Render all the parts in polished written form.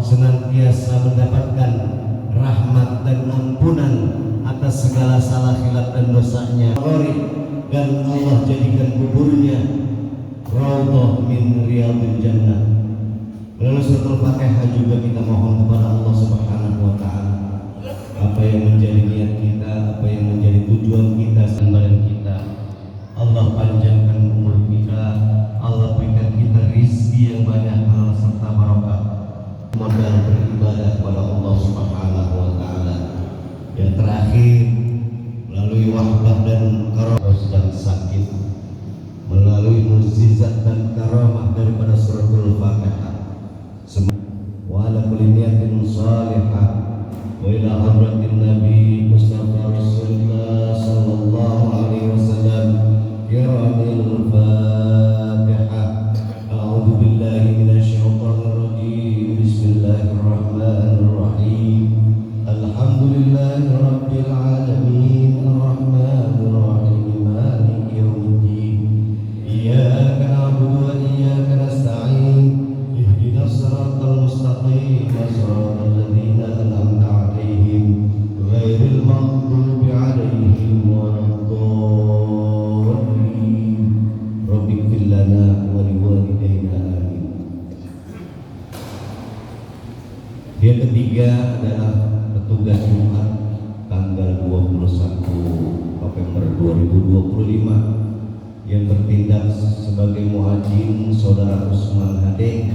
senantiasa mendapatkan rahmat dan ampunan atas segala salah khilaf dan dosanya, dan Allah jadikan kuburnya raudhah min riyadil jannah. Melalui suratul Fatihah juga kita mohon kepada Allah Subhanahu wa taala apa yang menjadi niat kita, apa yang menjadi tujuan kita, sembaran kita, Allah panjangkan umur kita, Allah berikan kita rizki yang banyak halal serta barokah, modal beribadah kepada Allah Subhanahu wa taala. Yang terakhir, melalui wahbah dan karamah sedang sakit, melalui mukjizat dan karamah daripada suratul Fatihah, wa ala kulli niyatin salihah wa ila hadratin Nabi Mustafa Rasulullah sallallahu alaihi wasallam kiramil Fatihah. A'udzu billahi minasy syaithanir rajim. Bismillahirrahmanirrahim. Alhamdulillahi rabbil alamin arrahmanir rahim maliki yaumiddin. Iyyaka na'budu wa iyyaka nasta'in. Ihdinas siratal mustaqim, siratal ladzina an'amta 'alaihim ghairil maghdubi 'alaihim waladdallin. Rabbighfir lana wa liwalidayna amin. Yang ketiga adalah petugas Jumat tanggal 21 November 2025 yang bertindak sebagai muadzin Saudara Usman Hade,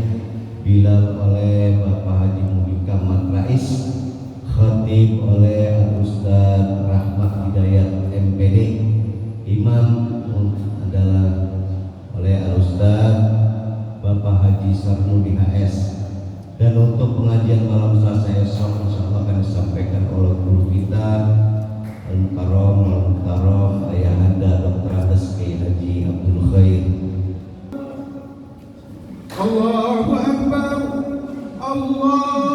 Bilal oleh Bapak Haji Muhika Rais, khatib oleh Ustaz Rahmat Hidayat MPD, imam adalah oleh Ustaz Bapak Haji Sarmudi HS. Dan untuk pengajian malam Selasa esok insyaallah akan disampaikan oleh guru kita Al-Mukarram Ayahanda Dr. Andes Kiai Haji Abdul Khair. Allahu Akbar, Allahu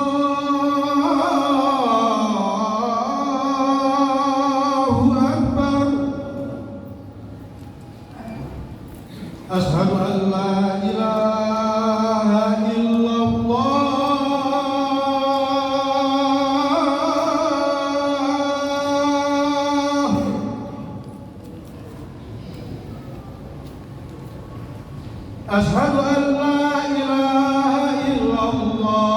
Akbar. Asyhadu an la ilaha illallah. Asyhadu an la ilaha illallah.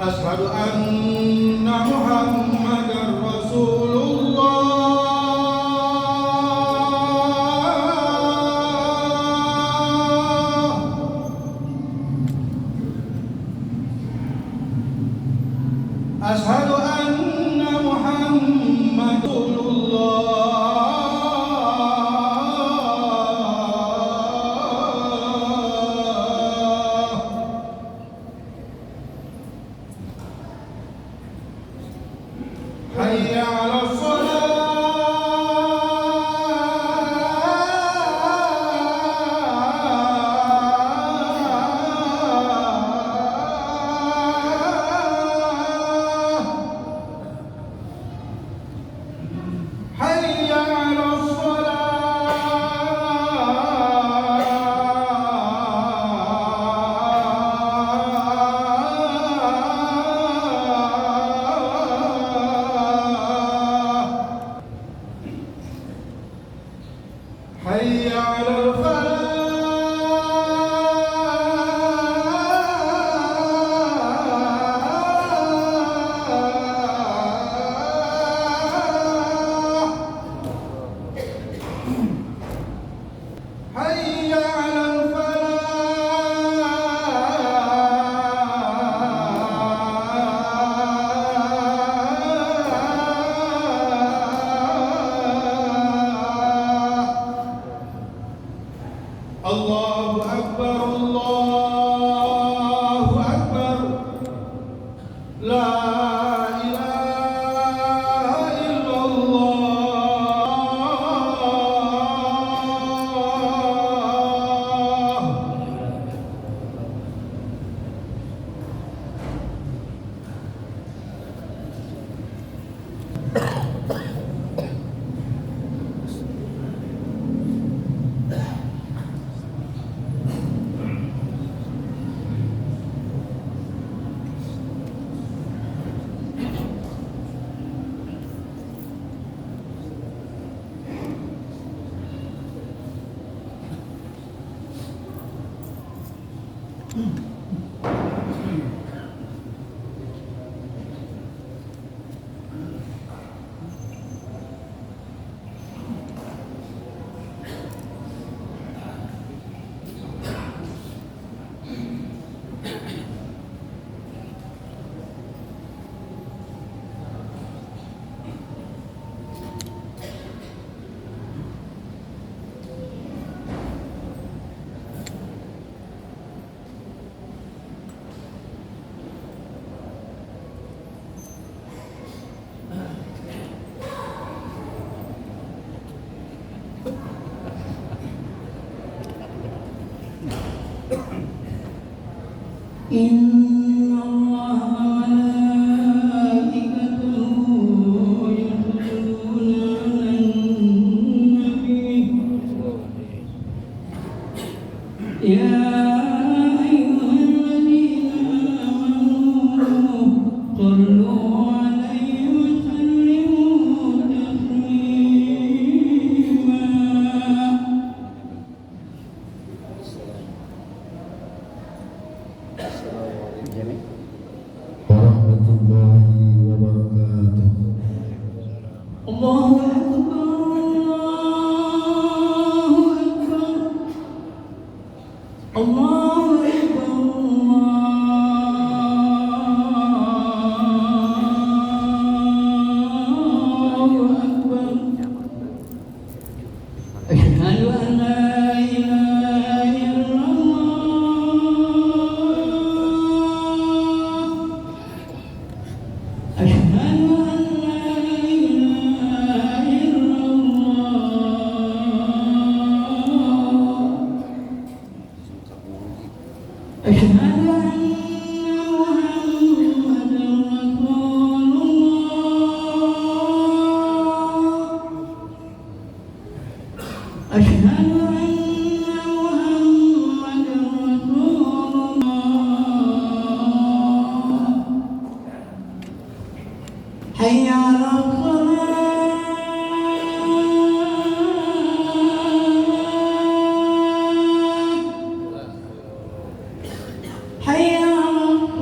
Asyhadu anna Muhammadar Rasulullah. Asyhadu anna Muhammadar Rasulullah. Hayya 'alas salah. إن الله وملائكته يصلون على النبي يا أيها الذين آمنوا صلوا عليه وسلموا تسليما warahmatullahi wabarakatuh. الله أكبر الله أكبر الله أكبر أشهد أن لا إله إلا الله أشهد أن لا إله إلا الله أشهد أن محمدا رسول الله أشهد أن محمدا رسول الله حي على الصلاة حي على الصلاة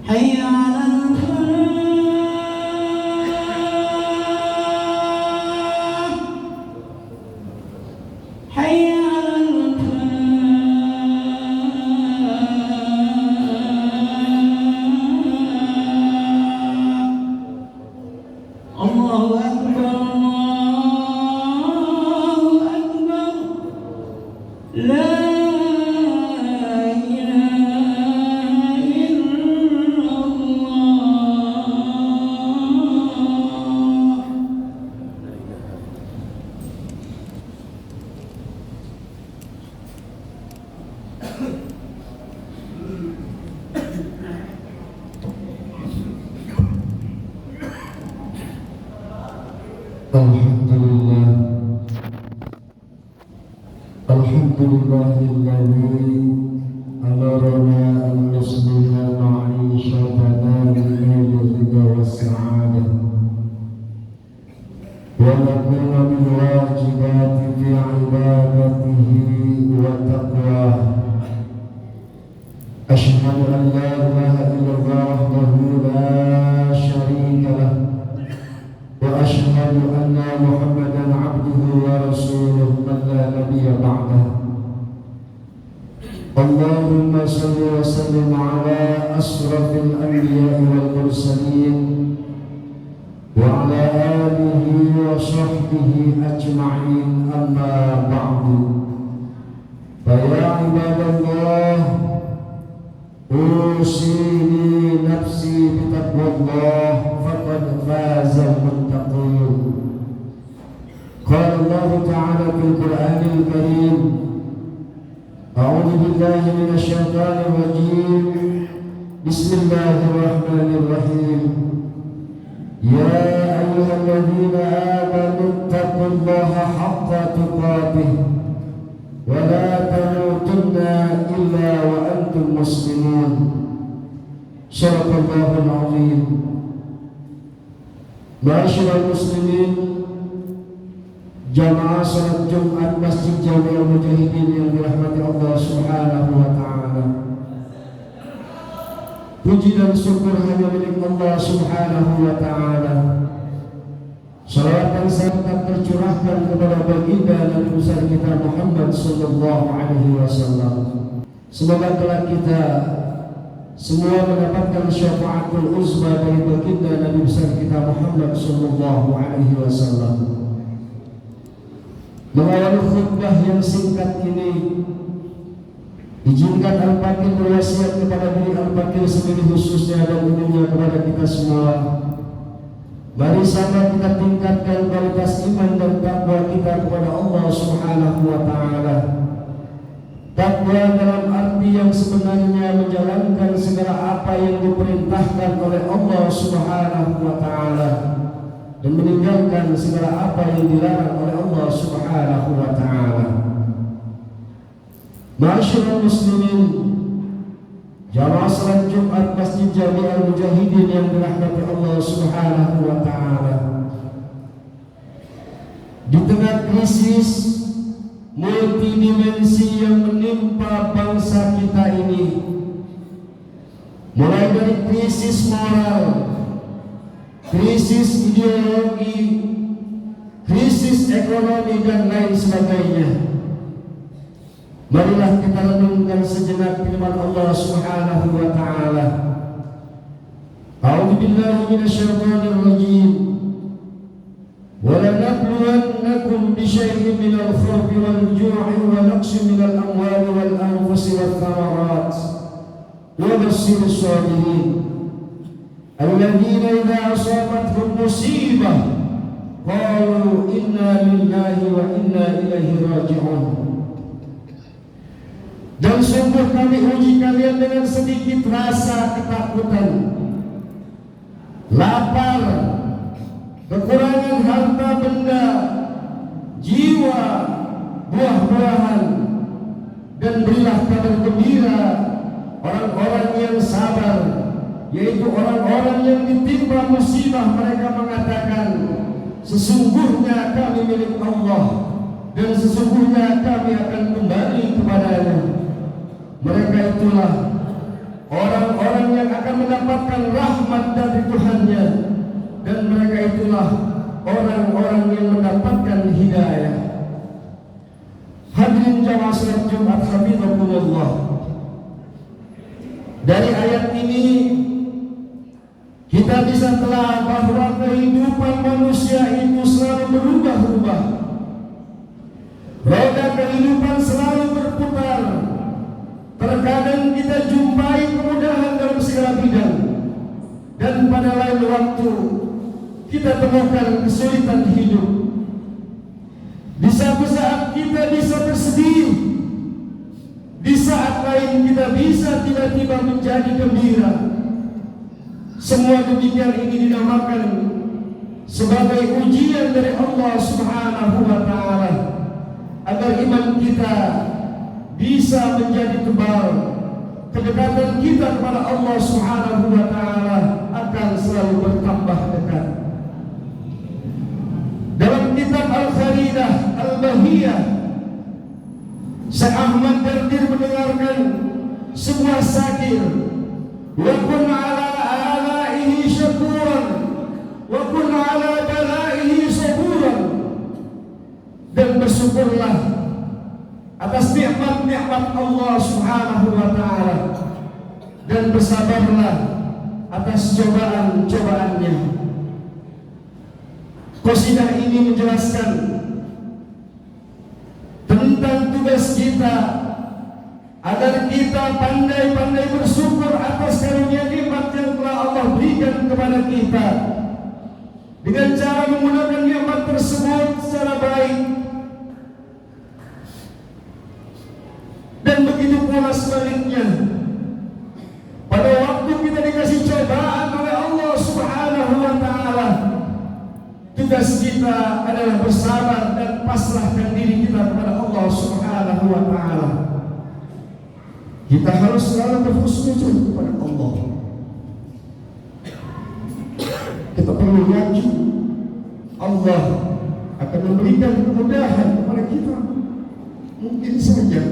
حي على الفلاح حي على الفلاح الله أكبر الله أكبر لا إله إلا الله Alhamdulillah, alhamdulillahilladzi amarana an nusliha ma'ishatana bil-ridha was-sa'adah wa nakuna min wajibati fi ibadatihi wa taqwah. Ashhadu an la ilaha illallah wahdahu la syarika lah وأشهد أن محمدا عبده ورسوله من لا نبي بعده. اللهم صل وسلم على أشرف الأنبياء والمرسلين وعلى آله وصحبه أجمعين. أما بعد، فيا عباد الله، أوصيني نفسي بتقوى الله فقد فاز المتقون. قال الله تعالى في القرآن الكريم: أعوذ بالله من الشيطان الرجيم، بسم الله الرحمن الرحيم. يا أيها الذين آمنوا اتقوا الله حق تقاته ولا تموتن إلا وأنتم مسلمون. صدق الله العظيم. Ma'asyiral muslimin, jamaah salat Jumat Masjid Jami'ul Mujahidin yang dirahmati Allah Subhanahu wa taala. Puji dan syukur hanya milik Allah Subhanahu wa taala. Salawat dan salam tercurahkan kepada baginda Nabi besar kita Muhammad sallallahu alaihi wasallam. Semoga kelak kita semua mendapatkan syafaatul uzma dari baginda Nabi besar kita Muhammad sallallahu alaihi wasallam. Mengawali khutbah yang singkat ini, izinkan Al-Fakir berwasiat kepada diri Al-Fakir sendiri khususnya dan umumnya kepada kita semua Mari sama kita tingkatkan kualitas iman dan takwa kita kepada Allah Subhanahu wa taala. Takwa dalam arti yang sebenarnya menjalankan segala apa yang diperintahkan oleh Allah Subhanahu wa taala dan meninggalkan segala apa yang dilarang oleh Allah Subhanahu wa taala. Ma'asyiral muslimin, jamaah salat Jumat Masjid Jami' Al-Mujahidin yang dirahmati Allah Subhanahu wa taala. Di tengah krisis multidimensi yang menimpa bangsa kita ini, mulai dari krisis moral, krisis ideologi, krisis ekonomi dan lain sebagainya, marilah kita renungkan sejenak firman Allah Subhanahu wa taala. A'udzu billahi minasyaitonir rajim. Wa lanabluwannakum bisyai'in minal khawfi wal ju'i wa naqsin minal amwali wal anfusi wath thamarat. Wa basyiril sabirin. Alladzina idza asabatuhum musibah qalu inna lillahi wa inna ilaihi raji'un. Dan sungguh kami uji kalian dengan sedikit rasa ketakutan, lapar, kekurangan harta benda, jiwa, buah-buahan, dan berilah kabar gembira orang-orang yang sabar, yaitu orang-orang yang ditimpa musibah. Mereka mengatakan, sesungguhnya kami milik Allah dan sesungguhnya kami akan kembali kepadanya. Mereka itulah orang-orang yang akan mendapatkan rahmat dari Tuhannya, dan mereka itulah orang-orang yang mendapatkan hidayah. Hadirin jamaah salat Jumat hafizakumullah, dari ayat ini kita bisa telah bahwa kehidupan manusia itu selalu berubah-ubah. Roda kehidupan selalu berputar. Terkadang kita jumpai kemudahan dalam segala bidang, dan pada lain waktu kita temukan kesulitan hidup. Di satu saat kita bisa bersedih, di saat lain kita bisa tiba-tiba menjadi gembira. Semua demikian ini dinamakan sebagai ujian dari Allah Subhanahu wa taala agar iman kita bisa menjadi tebal. Kedekatan kita kepada Allah Subhanahu wa taala akan selalu bertambah dekat. Dalam kitab Al-Kharidah Al-Bahiyah, Syekh Ahmad Dardir mendengarkan sebuah syair, wa kun ala alaihi syakuran wa kun ala balaihi saburan, dan bersyukurlah atas nikmat-nikmat Allah Subhanahu wa taala dan bersabarlah atas cobaan-cobaannya. Qasidah ini menjelaskan tentang tugas kita agar kita pandai-pandai bersyukur atas karunia nikmat yang telah Allah berikan kepada kita, dengan cara menggunakan nikmat tersebut secara baik. Dan begitu pula sebaliknya, pada waktu kita dikasih cobaan oleh Allah Subhanahu wa taala, tugas kita adalah bersabar dan pasrahkan diri kita kepada Allah Subhanahu wa taala. Kita harus selalu berhusnuzon kepada Allah. Kita perlu yakin Allah akan memberikan kemudahan kepada kita. Mungkin saja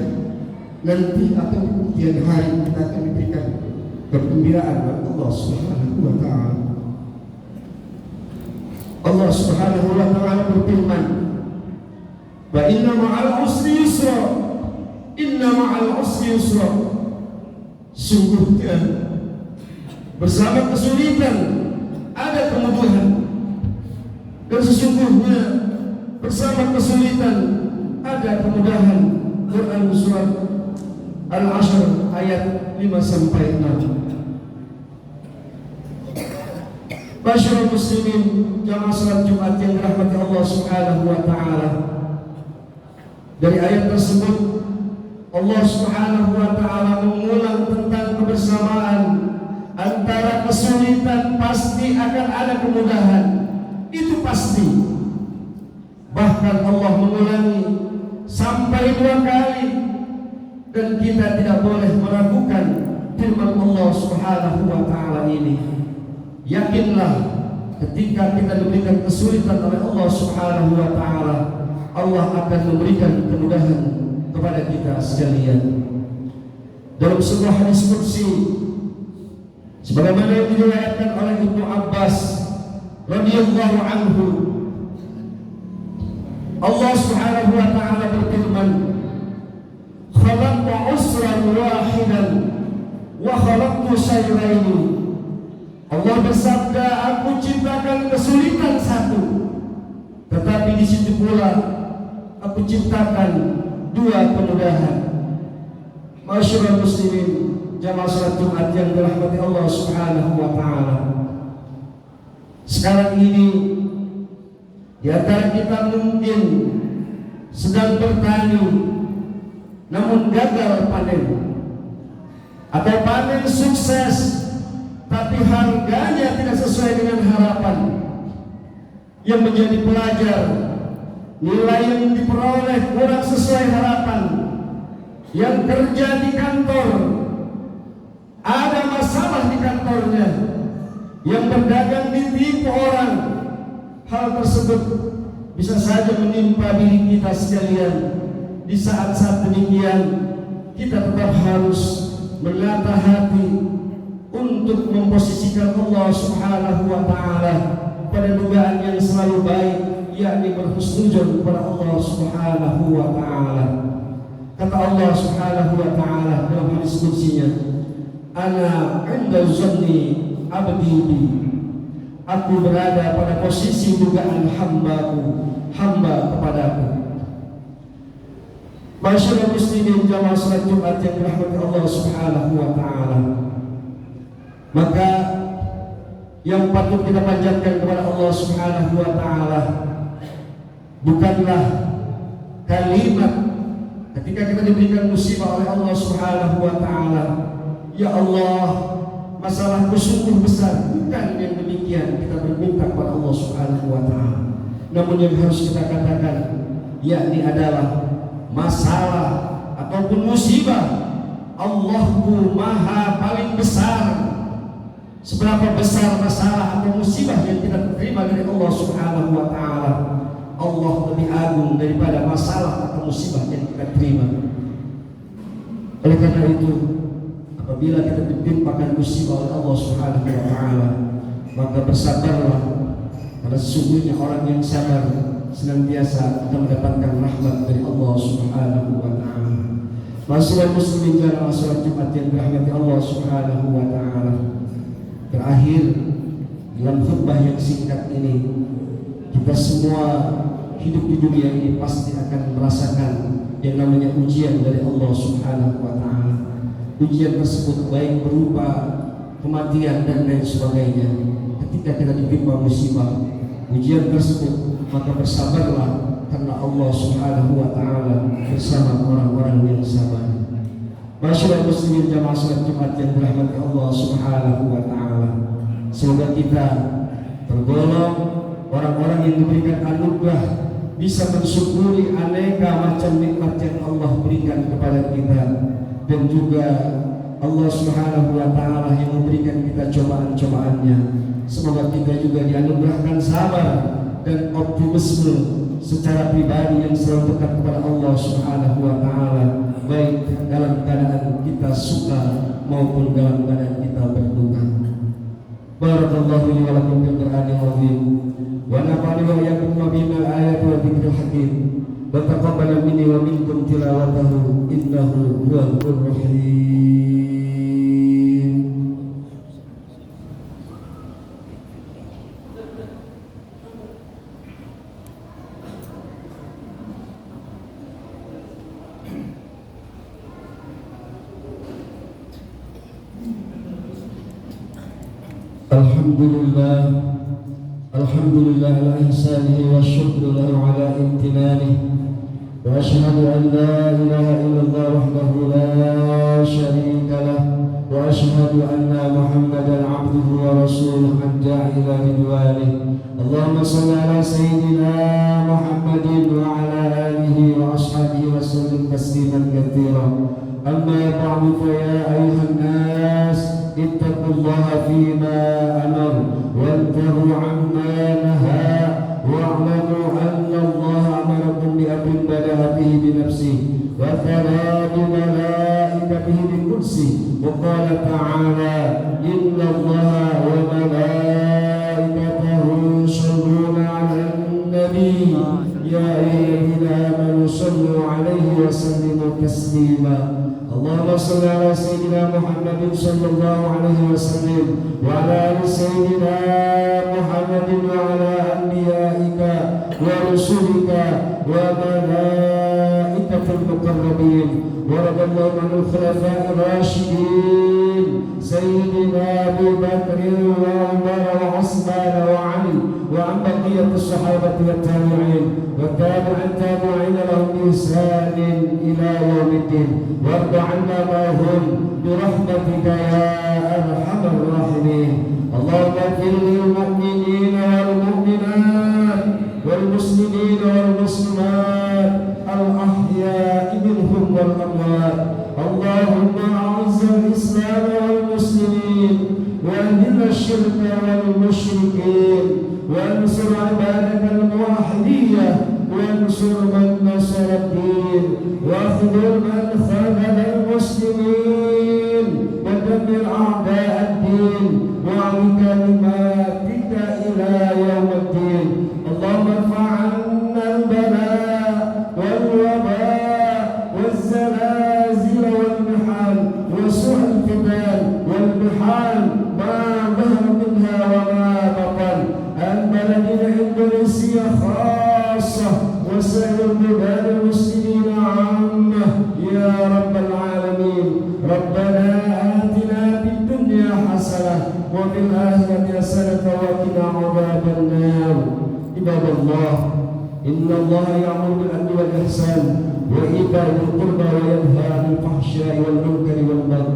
nanti atau di kemudian hari kita akan diberikan kegembiraan oleh Allah Subhanahu wa taala. Allah Subhanahu wa taala berfirman, "Wa inna ma'al usri yusra, inna ma'al usri yusra." Sungguhnya bersama kesulitan ada kemudahan, dan sesungguhnya bersama kesulitan ada kemudahan. Quran surat Al-Ashr ayat 5-6. Masyaallah muslimin jamaah salat Jumat yang dirahmati Allah Subhanahu wa taala. Dari ayat tersebut Allah Subhanahu wa taala mengulang tentang kebersamaan. Antara kesulitan pasti akan ada kemudahan. Itu pasti. Bahkan Allah mengulangi sampai 2 kali, dan kita tidak boleh meragukan firman Allah Subhanahu wa taala ini. Yakinlah ketika kita diberikan kesulitan oleh Allah Subhanahu wa taala, Allah akan memberikan kemudahan kepada kita sekalian. Dalam sebuah hadis qudsi sebagaimana yang diriwayatkan oleh Ibnu Abbas radhiyallahu anhu, Allah Subhanahu wa taala berfirman, "Khalaqtu 'usran wahidan wa khalaqtu sayraini." Allah bersabda, aku ciptakan kesulitan satu, tetapi di situ pula aku ciptakan 2 kemudahan. Masyaallah muslimin jamaah salat Jumat yang dirahmati Allah Subhanahu wa taala. Sekarang ini di antara kita mungkin sedang bertani namun gagal panen, atau panen sukses tapi harganya tidak sesuai dengan harapan. Yang menjadi pelajar, nilai yang diperoleh kurang sesuai harapan. Yang kerja di kantor, ada masalah di kantornya. Yang berdagang ditipu orang. Hal tersebut bisa saja menimpa diri kita sekalian. Di saat-saat demikian, kita tetap harus menata hati untuk memposisikan Allah Subhanahu wa taala pada dugaan yang selalu baik, yakni berhusnuzon kepada Allah Subhanahu wa taala. Kata Allah Subhanahu wa taala dalam hadis qudsinya, "Ana 'inda zanni 'abdi bi." Aku berada pada posisi dugaan hamba kepadaku. Masyaallah muslimin jamaah salat Jumat yang dirahmati Allah Subhanahu wa taala. Maka yang patut kita panjatkan kepada Allah Subhanahu wa taala bukanlah kalimat ketika kita diberikan musibah oleh Allah Subhanahu wa taala, "Ya Allah, masalahku sungguh besar." Bukan yang demikian kita berminta kepada Allah Subhanahu wa taala. Namun yang harus kita katakan yakni adalah masalah ataupun musibah Allahku maha paling besar. Seberapa besar masalah atau musibah yang kita terima dari Allah Subhanahu wa taala, Allah lebih agung daripada masalah atau musibah yang kita terima. Oleh karena itu, apabila kita ditimpakan musibah oleh Allah Subhanahu wa taala, maka bersabarlah, karena sesungguhnya orang yang sabar senantiasa akan mendapatkan rahmat dari Allah Subhanahu wa taala. Masyaallah muslimin jamaah salat Jumat yang dirahmati Allah Subhanahu wa taala. Terakhir, dalam khutbah yang singkat ini, kita semua hidup di dunia ini pasti akan merasakan yang namanya ujian dari Allah Subhanahu wa taala. Ujian tersebut baik berupa kematian dan lain sebagainya. Ketika kita ditimpa musibah, ujian tersebut, maka bersabarlah, karena Allah Subhanahu wa taala bersama orang-orang yang sabar. Masyaallah muslimin jamaah salat Jumat yang dirahmati Allah Subhanahu wa taala. Semoga kita tergolong orang-orang yang diberikan anugerah, bisa mensyukuri aneka macam nikmat yang Allah berikan kepada kita, dan juga Allah Subhanahu wa taala yang memberikan kita cobaan-cobaannya. Semoga kita juga dianugerahkan sabar dan optimisme secara pribadi yang selalu dekat kepada Allah Subhanahu wa taala, baik dalam keadaan kita suka maupun dalam keadaan kita berduka. Barakallahu li wa lakum bil Qur'anil azim wa nafa'ani wa iyyakum bima al-ayati wa dzikril hakim wa taqabbal minni wa minkum tilawatahu innahu huwal ghafurur rahim. Alhamdulillah الحمد لله على إحسانه والشكر له على امتنانه وأشهد أن لا إله إلا الله وحده لا شريك له وأشهد أن محمدا عبده ورسوله الداعي إلى رضوانه اللهم صل على سيدنا محمد وعلى آله وأصحابه وسلم تسليما كثيرا أما بعد فيا أيها الناس اتقوا الله فيما أمر وانتهوا عما نهى واعلموا أن الله أمركم بأمر بدأ به بنفسه وثنى بملائكته بقدسه وقال تعالى إن الله وملائكته يصلون على النبي يا أيها الذين آمنوا صلوا عليه وسلموا تسليما اللهم صل على سيدنا محمد صلى الله عليه وسلم وعلى آل سيدنا محمد وعلى أنبيائك ورسلك وملائكة المقربين ورضي الله عن الخلفاء الراشدين سيدنا أبي بكر وعمر وعثمان وعلي وعن بقية الصحابة والتابعين والتابع التابعين لهم بإحسان إلى يوم الدين وارض عنا معهم برحمتك يا أرحم الراحمين اللهم اغفر للمؤمنين والمؤمنات والمسلمين والمسلمات الأحياء منهم والأموات اللهم أعز الإسلام والمسلمين وأذل الشرك والمشركين وانصر عبادك الموحدية وانصر من نصر الدين واخذل من خذل المسلمين ودمر أعداء الدين وعن كلماتك إلى يوم الدين اللهم ارفع عنا البلاء والوباء والزلازل والمحن وسوء الفتن والمحن ما ظهر منها وما بطن عن بلدنا إندونيسيا خاصة وسائر البلاد المسلمين عامة يا رب العالمين ربنا آتنا في الدنيا حسنة وفي الآخرة حسنة وقنا عذاب النار عباد الله إن الله يأمر بالعدل والإحسان وإيتاء ذي القربى وينهى عن الفحشاء والمنكر والبغي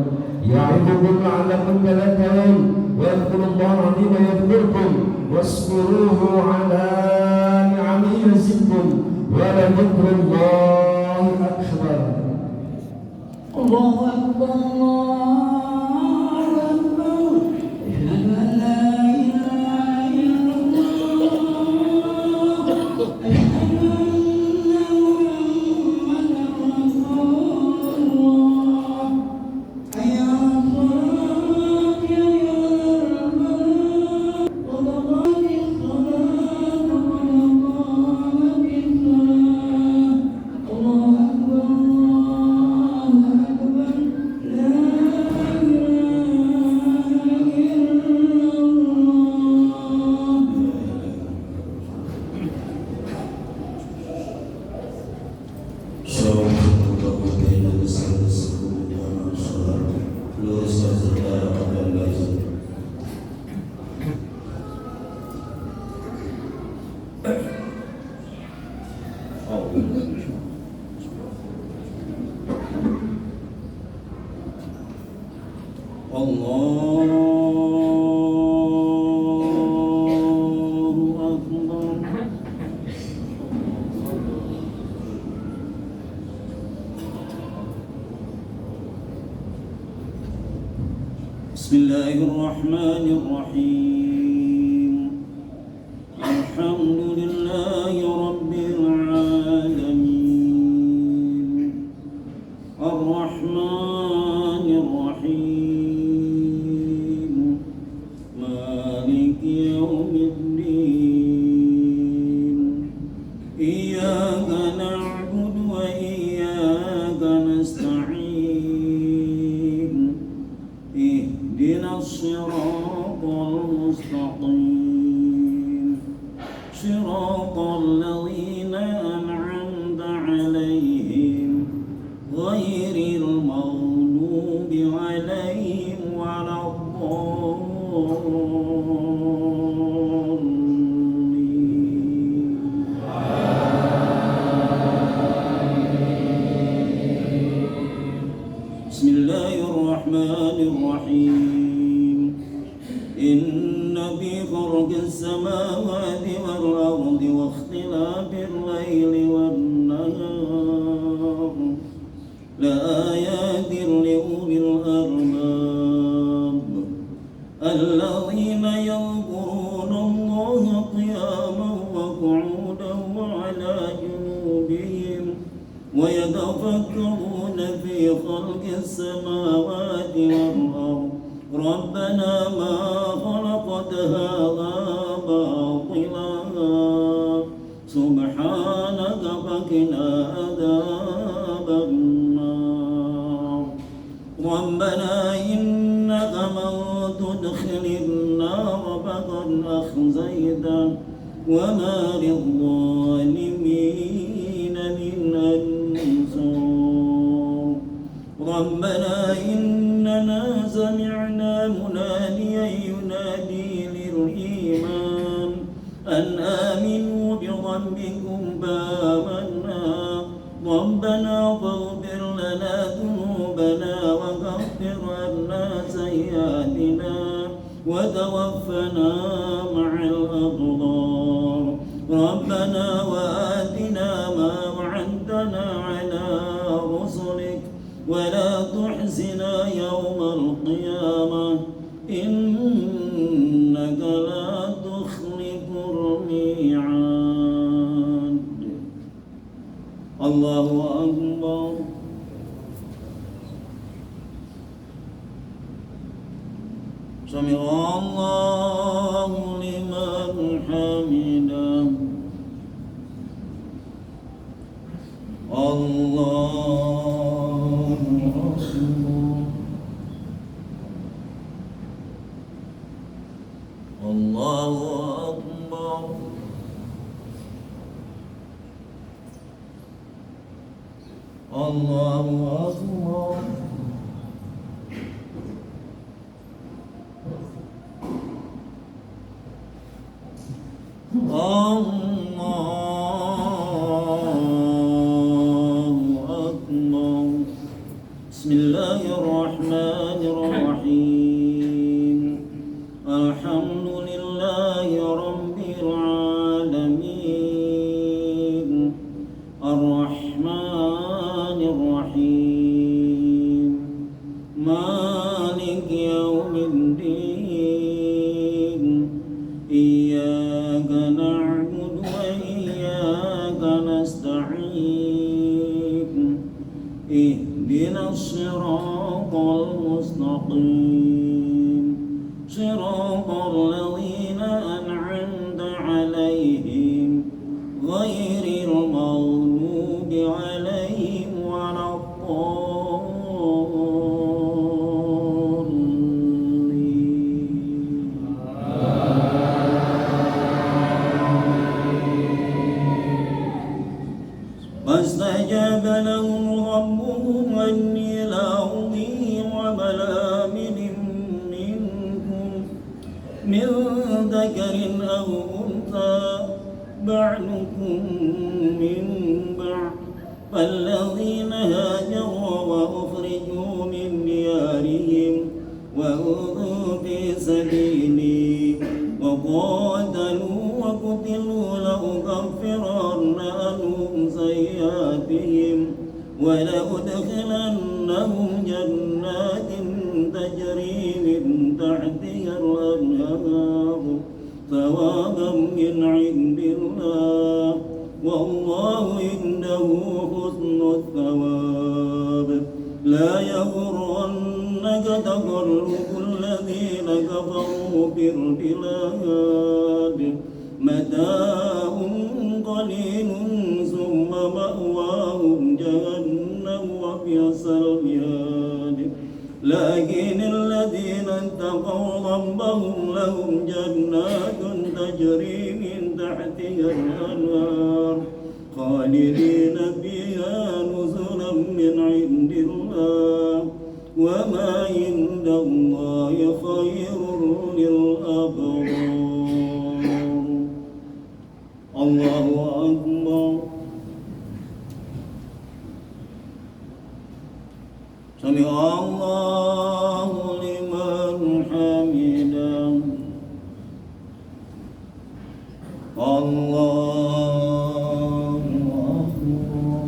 يعظكم لعلكم تذكرون واذكروا الله العظيم يذكركم واشكروه على نعمه يزدكم ولذكر الله أكبر الله أكبر الله أكبر أشهد أن لا إله إلا الله أشهد أن محمدا رسول الله حي على الصلاة يا الفلاح قد قامت الصلاة قد قامت الصلاة الله أكبر الله أكبر لا إله إلا الله الله أكبر بسم الله الرحمن الرحيم الحمد لله رب العالمين الرحمن الرحيم مالك يوم الدين إياك نعبد وإياك نستعين اهدنا الصراط المستقيم صراط الذين أنعمت عليهم غير المغضوب عليهم ولا الضالين الرحمن الرحيم إن في خلق السماوات والأرض واختلاف الليل والنهار لآيات لأولي الألباب الذين يذكرون الله قياما وقعودا وعلى جنوبهم ويتفكرون في خلق السماوات والأرض ربنا ما خلقت هذا باطلا سبحانك فقنا عذاب النار ربنا إنك من تدخل النار فقد أخزيته وما للظالمين من أنصار ربنا إننا سمعنا مناديا ينادي للإيمان أن آمنوا بربكم فآمنا ربنا فاغفر لنا ذنوبنا وكفر عنا سيئاتنا وتوفنا مع الأبرار ربنا وآتنا ما وعدتنا على رسلك ولا تحزنا يوم القيامة إنك لا تخلف الميعاد الله أكبر سمع الله لمن حمده الله أكبر الله أكبر الله أكبر الله أكبر بسم الله الرحمن الرحيم الحمد لله رب العالمين الرحمن الرحيم مالك يوم الدين إياك نعبد وإياك نستعين اهدنا الصراط المستقيم صراط الذين أنعمت عليهم غير المغضوب عليهم ولا فاستجاب لهم ربهم أني لا أضيع عمل عامل منكم من ذكر أو أنثى بعضكم من بعض فالذين هاجروا وأخرجوا من ديارهم وأوذوا في سبيلي وقاتلوا وقتلوا لأكفرن عنهم سيئاتهم ولأدخلنهم جنات تجري من تحتها الأنهار ثوابا من عند الله والله عنده حسن الثواب لا يغرنك تقلب الذين كفروا في البلاد متاع قليل ثم مأواهم جهنم وبئس المهاد لكن الذين اتقوا ربهم لهم جنات تجري من تحتها الأنهار خالدين فيها نزلا من عند الله وما عند الله خير للأبرار الله أكبر. سمع الله لمن حمده الله أكبر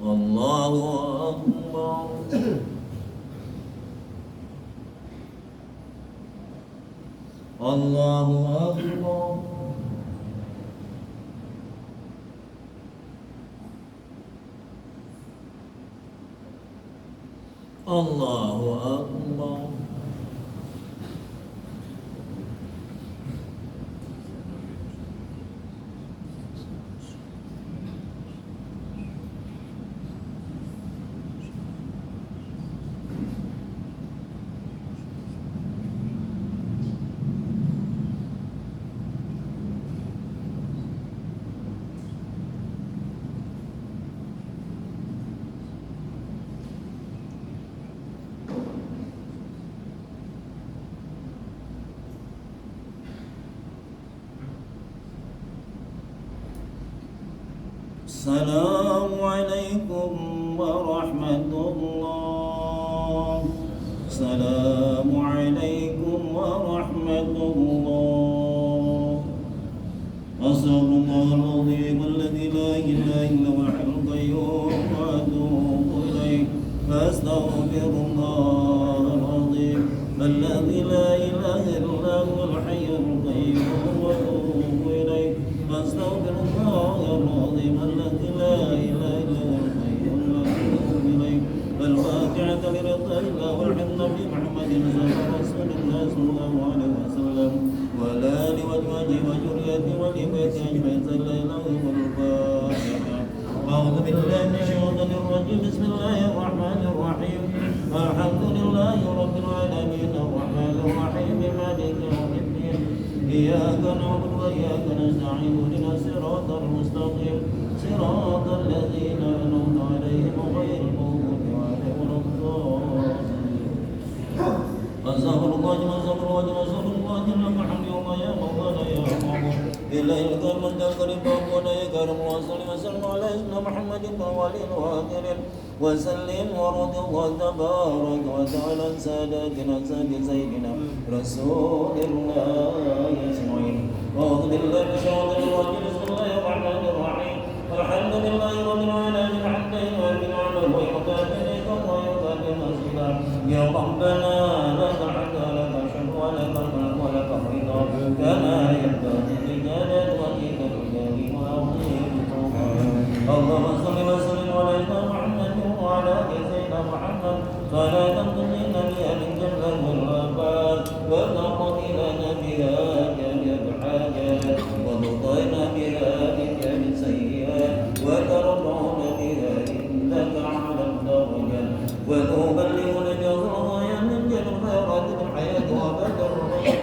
الله أكبر الله أكبر الله أكبر السلام عليكم ورحمة الله السلام عليكم ورحمة الله أستغفر الله العظيم الذي لا إله إلا هو الحي القيوم وأتوب إليه فأستغفر الله العظيم الذي لا إله إلا هو الحي القيوم وأتوب إليه فأستغفر الله العظيم الذي لا إله إلا هو الحي وأتوب إليه الفاتحة لرضا الله والحمد بمحمد رسول الله صلى الله عليه وسلم وعلى آله وأزواجه وذريته ولبيته أجمعين صلى الله والفاتحة أعوذ بالله من الشيطان الرجيم بسم الله الرحمن الرحيم الحمد لله رب العالمين الرحمن الرحيم مالك يوم الدين إياك نعبد وإياك نستعين اهدنا الصراط المستقيم صراط الذين أنعمت عليهم غير المغضوب عليهم ولا الضالين أستغفر الله أستغفر الله أستغفر الله لك الحمد لله يا مولانا يا معبود إلهي الكريم أنت الكريم ربنا يا كريم وصلي وسلم على سيدنا محمد الأولين والآخرين وسلم ورضي الله تبارك وتعالى عن ساداتنا سيدنا رسول الله أجمعين أعوذ بالله من الشيطان الرجيم بسم الله الرحمن الرحيم الحمد لله رب العالمين حمدا يوافي نعمه ويكافئ نعمه ويكافئ مزيدا يا ربنا لك الحمد لك الشكر ولك الملك ولك الرضا كما ينبغي لجلال وجهك الكريم وعظيم سلطانك اللهم صل وسلم على محمد وعلى سيدنا محمد صلاة تقضينا بها من جنة والآباد وتقضي لنا بها جميع الحاجات وتطعنا بها من جميع السيئات وترفعنا بها إنك على الدرجات وتبلغنا جزايا من جميع الخيرات في الحياة وبعد الرحيم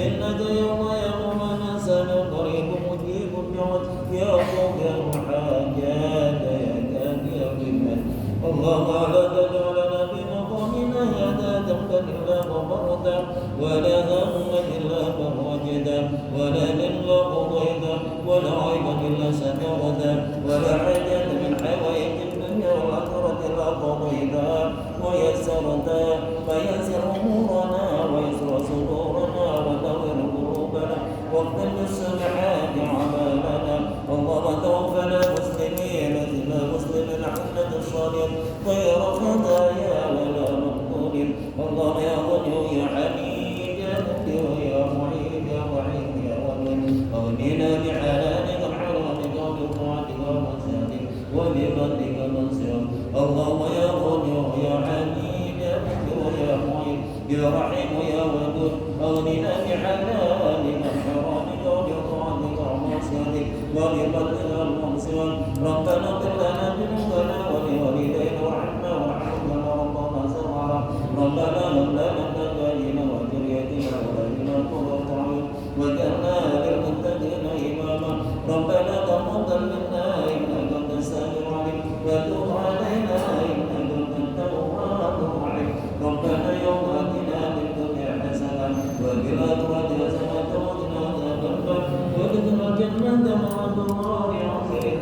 إنك يوم يقوم نسأل قريب مجيب الدعوة يا قوم الحاجات يا كافي الرحمن اللهم لا تجعلنا في مقامنا هذا ذنبا إلا غفرته ولا هما إلا فرجته ولا إلا قضيته ولا عيبا إلا سترته ولا حاجة من حوائج الدنيا والآخرة إلا قضيتها ويسرتها فيسر أمورنا ويسر صدورنا وتغفر قلوبنا واغفر بالسمحات أعمالنا اللهم توفنا مسلمين إلى مسلم حمد الصالح غير خزايا ولا مقتول اللهم يا غني يا حميد يا مبدع يا معيد يا وحيد يا ولد اغننا بحلالك وحرامك وبطاعتك ومسيرتك وبفضلك نصرك اللهم يا غني يا حميد يا مبدع يا معيد يا رحيم يا ودود اغننا بحلالك وحرامك وبطاعتك ومسيرتك وبفضلك نصرك ربنا اغفر لنا ذنوبنا ولوالدينا وعنا وارحمنا ربنا سرعنا ربنا هب لنا من ازواجنا وذريتنا واولادنا قرة اعين واجعلنا للمتقين اماما ربنا تقبل منا انك انت السميع العليم وتب علينا انك انت التواب الرحيم ربنا يوم اتنا من الدنيا حسنه وفي الاخره حسنه وقنا عذاب النار وادخلنا الجنه مع الابرار عظيم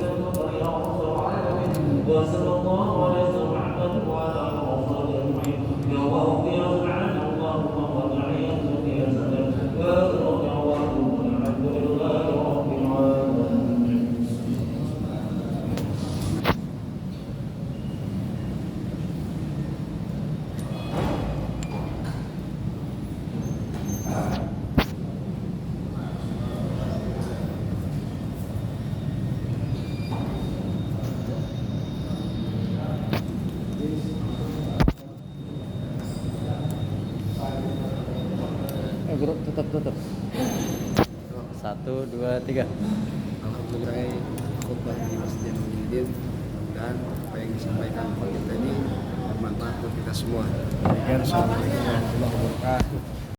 وصلى الله على محمد وعلى آله وصحبه أجمعين يا الله يا سبحان الله وقد عيت يا سلام يا رب الحمد لله رب العالمين. Bro, tutup. 1, 2, 3. Alhamdulillah khutbah di Masjid Muhyiddin, dan apa yang disampaikan Pak kita ini bermanfaat buat kita semua. Assalamualaikum warahmatullahi wabarakatuh.